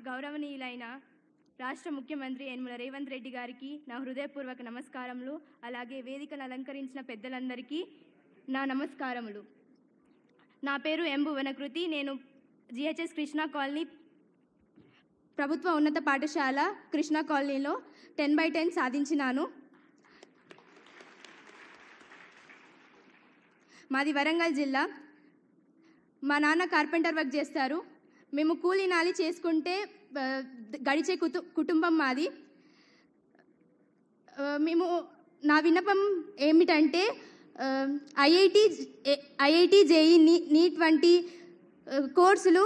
గౌరవనీయులైన రాష్ట్ర ముఖ్యమంత్రి యనమల రేవంత్ రెడ్డి గారికి నా హృదయపూర్వక నమస్కారములు. అలాగే వేదికను అలంకరించిన పెద్దలందరికీ నా నమస్కారములు. నా పేరు ఎం భువనకృతి. నేను జిహెచ్ఎస్ కృష్ణా కాలనీ ప్రభుత్వ ఉన్నత పాఠశాల కృష్ణా కాలనీలో 10/10 సాధించినాను. మాది వరంగల్ జిల్లా. మా నాన్న కార్పెంటర్ వర్క్ చేస్తారు. మేము కూలీ నాలి చేసుకుంటే గడిచే కుటుంబం మాది. నా విన్నపం ఏమిటంటే ఐఐటి జేఈ నీట్ వంటి కోర్సులు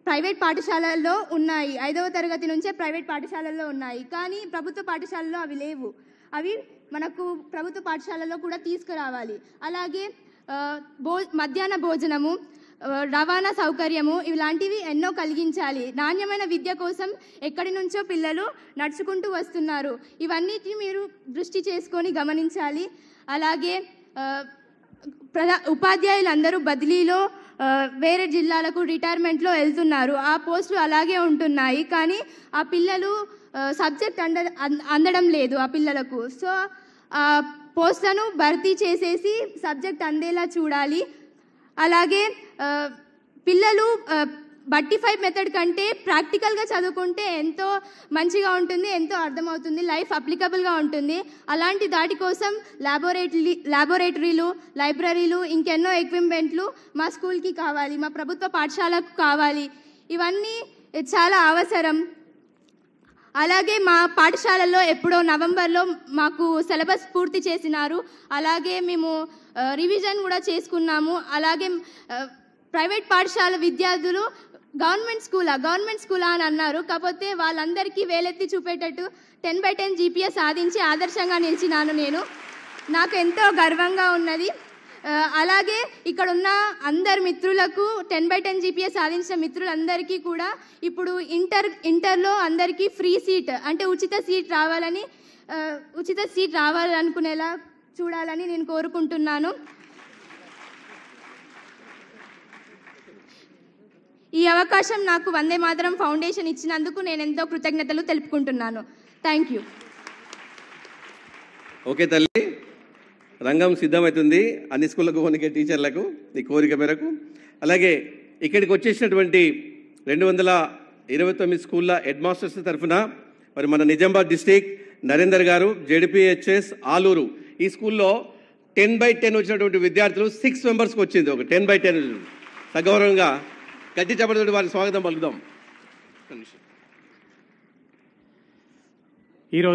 ప్రైవేట్ పాఠశాలల్లో ఉన్నాయి. 5వ తరగతి నుంచే ప్రైవేట్ పాఠశాలల్లో ఉన్నాయి. కానీ ప్రభుత్వ పాఠశాలలో అవి లేవు. అవి మనకు ప్రభుత్వ పాఠశాలలో కూడా తీసుకురావాలి. అలాగే మధ్యాహ్న భోజనము, రవాణా సౌకర్యము ఇలాంటివి ఎన్నో కలిగించాలి. నాణ్యమైన విద్య కోసం ఎక్కడి నుంచో పిల్లలు నడుచుకుంటూ వస్తున్నారు. ఇవన్నిటిని మీరు దృష్టి చేసుకొని గమనించాలి. అలాగే ఉపాధ్యాయులందరూ బదిలీలో వేరే జిల్లాలకు రిటైర్మెంట్లో వెళ్తున్నారు. ఆ పోస్టులు అలాగే ఉంటున్నాయి. కానీ ఆ పిల్లలు సబ్జెక్ట్ అందడం లేదు ఆ పిల్లలకు. సో ఆ పోస్టులను భర్తీ చేసేసి సబ్జెక్ట్ అందేలా చూడాలి. అలాగే పిల్లలు బట్టి 5 మెథడ్ కంటే ప్రాక్టికల్గా చదువుకుంటే ఎంతో మంచిగా ఉంటుంది, ఎంతో అర్థమవుతుంది, లైఫ్ అప్లికబుల్గా ఉంటుంది. అలాంటి దాటి కోసం ల్యాబొరేటరీలు, లైబ్రరీలు, ఇంకెన్నో ఎక్విప్మెంట్లు మా స్కూల్కి కావాలి, మా ప్రభుత్వ పాఠశాలకు కావాలి. ఇవన్నీ చాలా అవసరం. అలాగే మా పాఠశాలలో ఎప్పుడో నవంబర్లో మాకు సిలబస్ పూర్తి చేసినారు. అలాగే మేము రివిజన్ కూడా చేసుకున్నాము. అలాగే ప్రైవేట్ పాఠశాల విద్యార్థులు గవర్నమెంట్ స్కూలా అని అన్నారు. కాకపోతే వాళ్ళందరికీ వేలెత్తి చూపేటట్టు 10/10 జీపీఎస్ సాధించి ఆదర్శంగా నిలిచినాను నేను. నాకు ఎంతో గర్వంగా ఉన్నది. అలాగే ఇక్కడ ఉన్న అందరి మిత్రులకు 10/10 జీపీఎస్ సాధించిన మిత్రులందరికీ కూడా ఇప్పుడు ఇంటర్లో అందరికీ ఫ్రీ సీట్ అంటే ఉచిత సీట్ రావాలనుకునేలా చూడాలని నేను కోరుకుంటున్నాను. ఈ అవకాశం నాకు వందే మాతరం ఫౌండేషన్ ఇచ్చినందుకు నేను ఎంతో కృతజ్ఞతలు తెలుపుకుంటున్నాను. Thank you. ఓకే తల్లి, రంగం సిద్ధమవుతుంది అన్ని స్కూళ్ళకు కొనికే టీచర్లకు ఈ కోరిక మేరకు. అలాగే ఇక్కడికి వచ్చేసినటువంటి 229 స్కూళ్ళ హెడ్ మాస్టర్స్ తరఫున మరి మన నిజామాబాద్ డిస్టిక్ నరేందర్ గారు, జెడ్పీహెచ్ఎస్ ఆలూరు, ఈ స్కూల్లో 10/10 వచ్చినటువంటి విద్యార్థులు 6 మెంబర్స్కి వచ్చింది. ఒక 10/10 సగౌరవంగా గట్టి చెప్పడంతో వారికి స్వాగతం పలుకుదాం. ఈరోజు